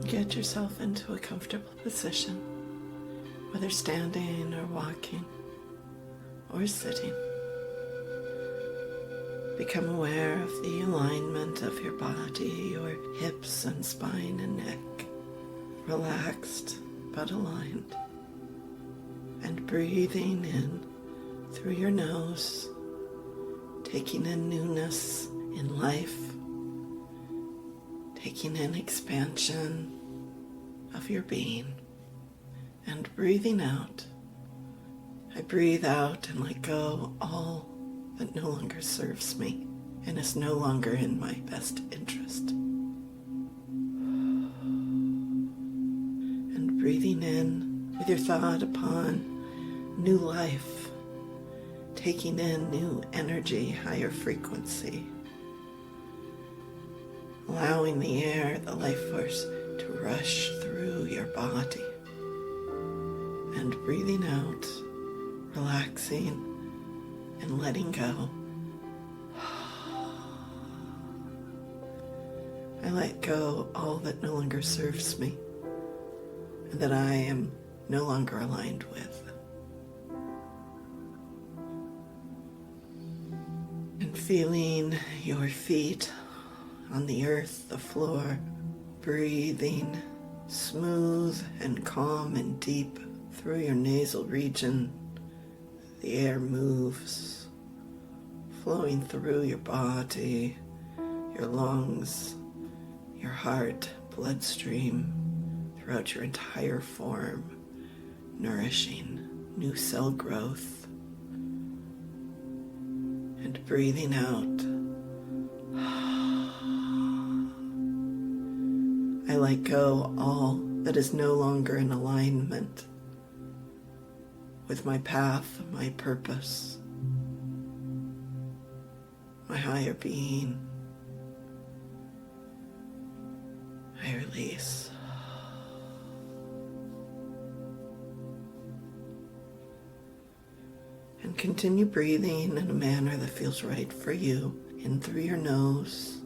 Get yourself into a comfortable position, whether standing or walking or sitting. Become aware of the alignment of your body, your hips and spine and neck, relaxed but aligned. And breathing in through your nose, taking in newness in life, taking in expansion of your being, and breathing out. I breathe out and let go all that no longer serves me and is no longer in my best interest. And breathing in with your thought upon new life, taking in new energy, higher frequency, allowing the air, the life force to rush through your body, and breathing out, relaxing and letting go. I let go all that no longer serves me and that I am no longer aligned with. And feeling your feet on the earth, the floor, breathing smooth and calm and deep through your nasal region. The air moves, flowing through your body, your lungs, your heart, bloodstream, throughout your entire form, nourishing new cell growth. And breathing out, I let go all that is no longer in alignment with my path, my purpose, my higher being. I release. And continue breathing in a manner that feels right for you, in through your nose,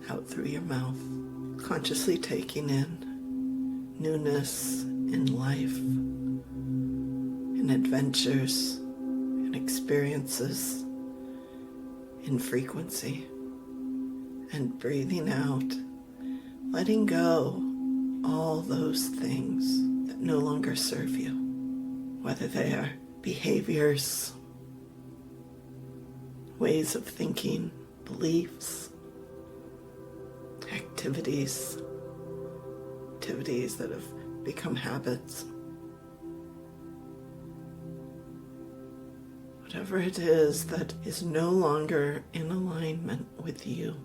out through your mouth, consciously taking in newness in life, in adventures, in experiences, in frequency, and breathing out, letting go all those things that no longer serve you, whether they are behaviors, ways of thinking, beliefs, activities that have become habits. Whatever it is that is no longer in alignment with you,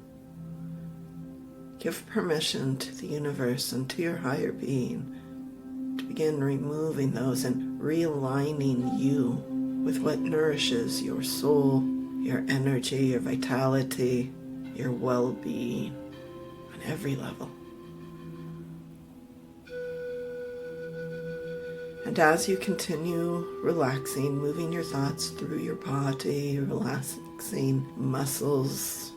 give permission to the universe and to your higher being to begin removing those and realigning you with what nourishes your soul, your energy, your vitality, your well-being on every level. And as you continue relaxing, moving your thoughts through your body, relaxing muscles,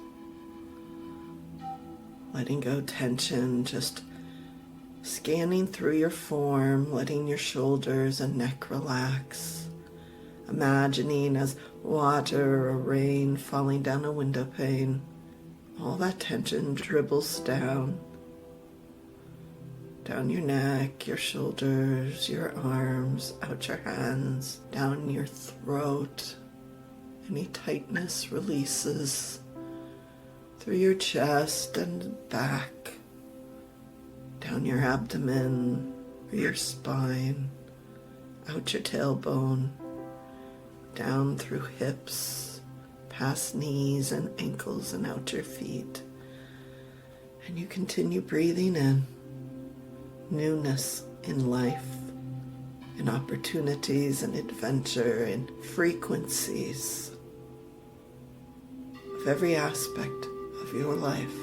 letting go tension, just scanning through your form, letting your shoulders and neck relax, imagining as water or rain falling down a window pane, all that tension dribbles down your neck, your shoulders, your arms, out your hands, down your throat. Any tightness releases through your chest and back, down your abdomen, through your spine, out your tailbone, down through hips, past knees and ankles and out your feet. And you continue breathing in newness in life, in opportunities and adventure, in frequencies of every aspect of your life,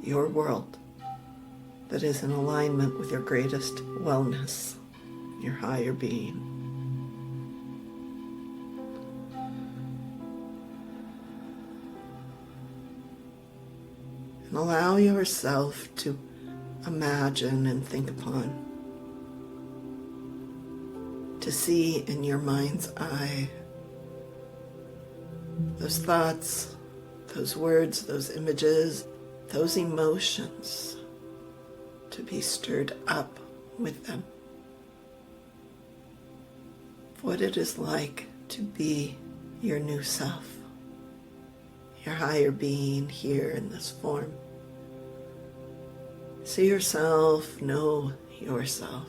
your world that is in alignment with your greatest wellness, your higher being. And allow yourself to imagine and think upon, to see in your mind's eye those thoughts, those words, those images, those emotions, to be stirred up with them. What it is like to be your new self, your higher being here in this form. See yourself, know yourself,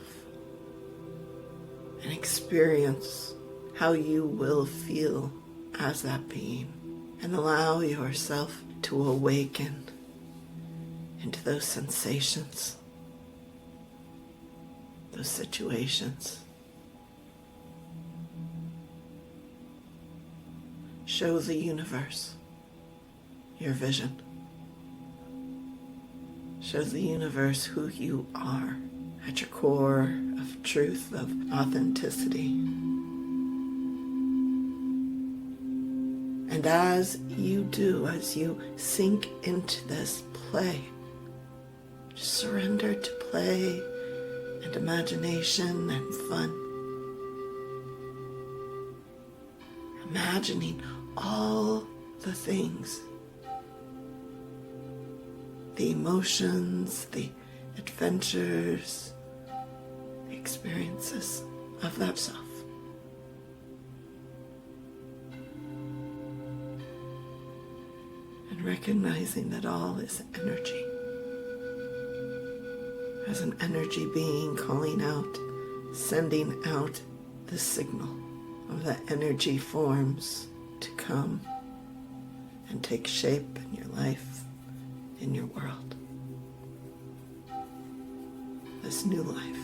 and experience how you will feel as that being, and allow yourself to awaken into those sensations, those situations. Show the universe your vision. Show the universe who you are at your core of truth, of authenticity. And as you do, as you sink into this play, just surrender to play and imagination and fun. Imagining all the things, the emotions, the adventures, the experiences of that self. And recognizing that all is energy. As an energy being calling out, sending out the signal of the energy forms to come and take shape in your life, in your world. This new life.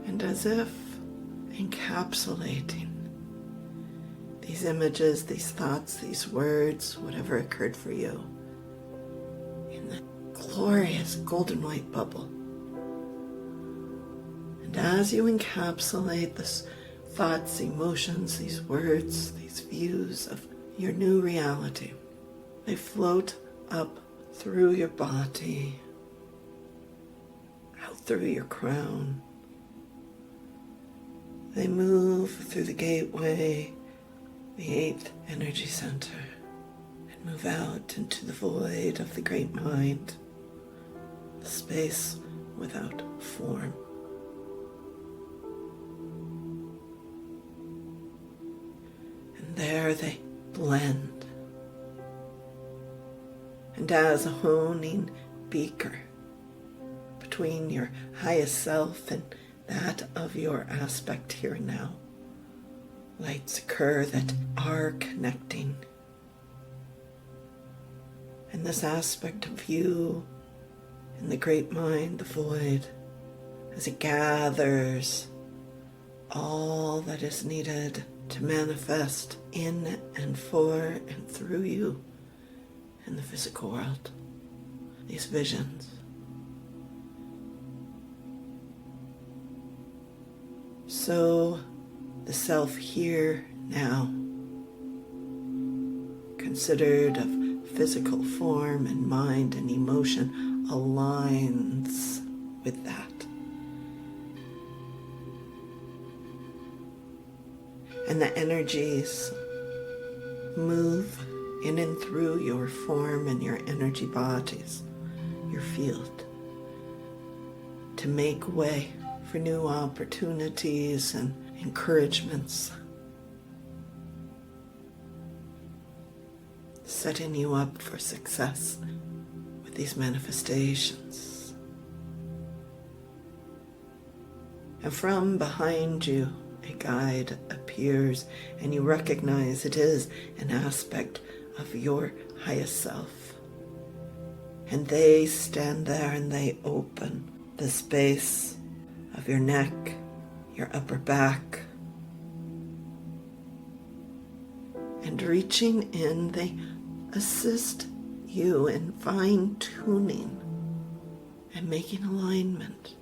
And as if encapsulating these images, these thoughts, these words, whatever occurred for you, in the glorious golden white bubble. And as you encapsulate these thoughts, emotions, these words, these views of your new reality, they float up through your body, out through your crown. They move through the gateway, the 8th energy center, and move out into the void of the great mind, the space without form. And there they blend. And as a honing beaker between your highest self and that of your aspect here and now, lights occur that are connecting. And this aspect of you in the great mind, the void, as it gathers all that is needed to manifest in and for and through you in the physical world, these visions. So the self here now, considered of physical form and mind and emotion, aligns with that. And the energies move in and through your form and your energy bodies, your field, to make way for new opportunities and encouragements, setting you up for success with these manifestations. And from behind you, a guide appears, and you recognize it is an aspect of your highest self. And they stand there and they open the space of your neck, your upper back, And reaching in, they assist you in fine-tuning and making alignment.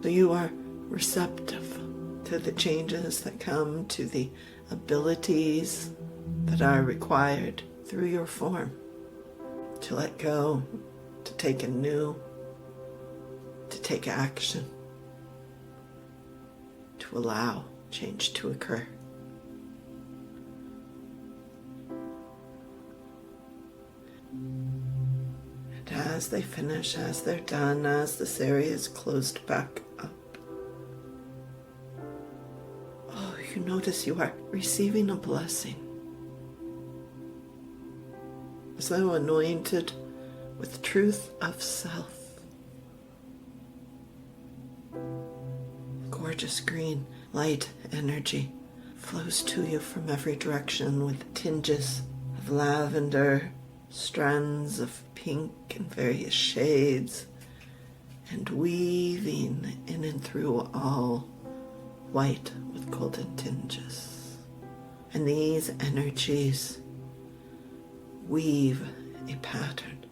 So you are receptive to the changes that come, to the abilities that are required through your form, to let go, to take anew, to take action, to allow change to occur. And as they finish, as they're done, as this area is closed back up, you notice you are receiving a blessing, as though anointed with truth of self. Gorgeous green light energy flows to you from every direction with tinges of lavender, strands of pink in various shades, and weaving in and through all white with golden tinges. And these energies weave a pattern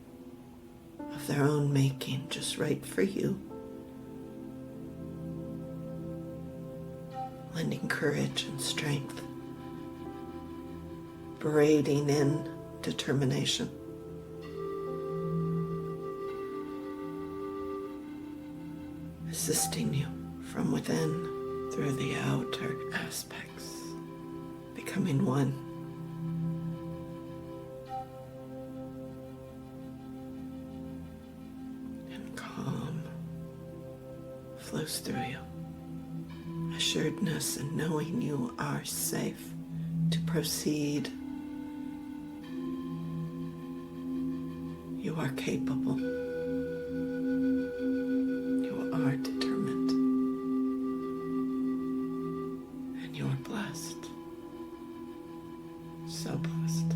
of their own making, just right for you, lending courage and strength, braiding in determination, assisting you from within through the outer aspects, becoming one. And calm flows through you. Assuredness and knowing you are safe to proceed. You are capable. You are determined. And you are blessed. So blessed.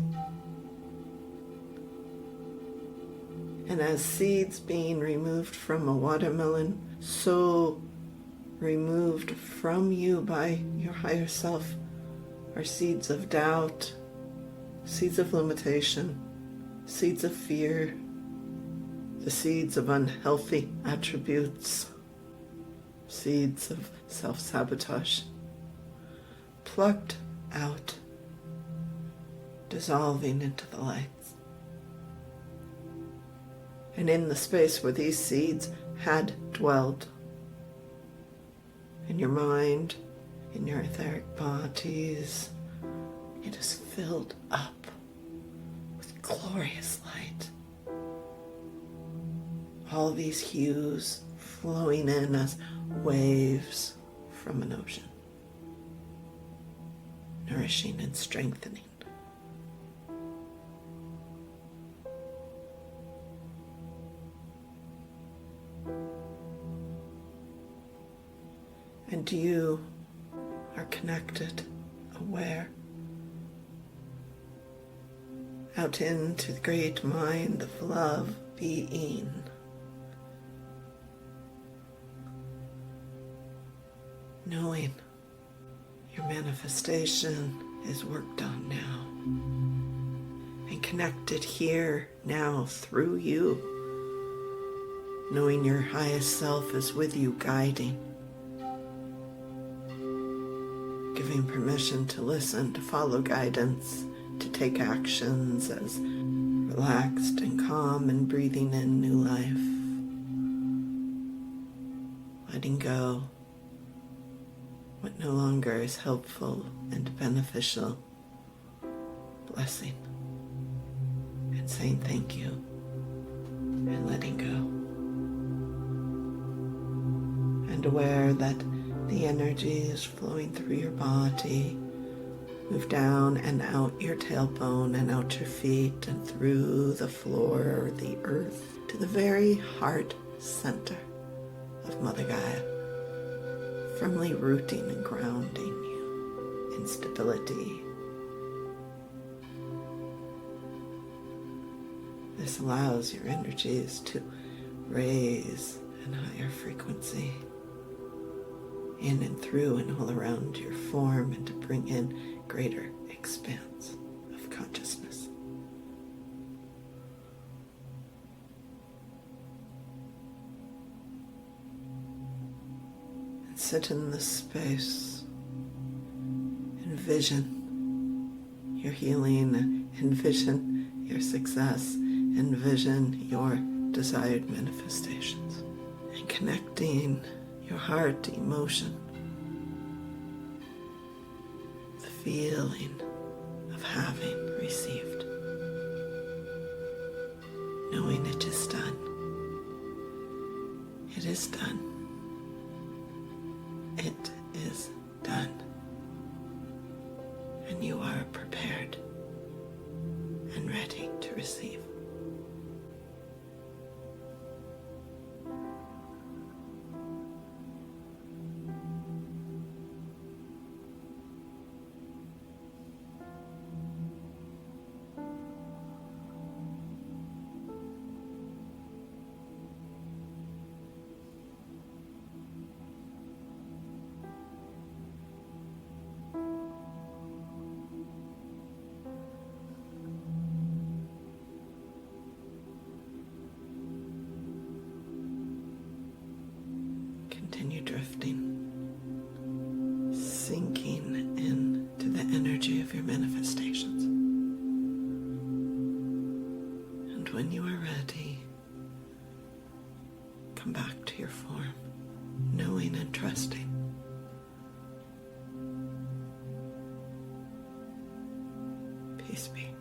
And as seeds being removed from a watermelon, so removed from you by your higher self are seeds of doubt, seeds of limitation, seeds of fear, the seeds of unhealthy attributes, seeds of self-sabotage, plucked out, dissolving into the lights. And in the space where these seeds had dwelled, in your mind, in your etheric bodies, it is filled up with glorious light. All these hues flowing in as waves from an ocean, nourishing and strengthening. And you are connected, aware, out into the great mind of love being. Knowing your manifestation is worked on now and connected here now through you. Knowing your highest self is with you, guiding, giving permission to listen, to follow guidance, to take actions as relaxed and calm and breathing in new life. Letting go what no longer is helpful and beneficial. Blessing and saying thank you and letting go. And aware that the energy is flowing through your body. Move down and out your tailbone and out your feet and through the floor, the earth, to the very heart center of Mother Gaia, firmly rooting and grounding you in stability. This allows your energies to raise in higher frequency, in and through and all around your form, and to bring in greater expanse of consciousness. And sit in this space. Envision your healing, envision your success, envision your desired manifestations, and connecting your heart emotion, the feeling of having received, knowing it is done. It is done. It is done. And you are prepared and ready to receive. Continue drifting, sinking into the energy of your manifestations. And when you are ready, come back to your form, knowing and trusting. Peace be.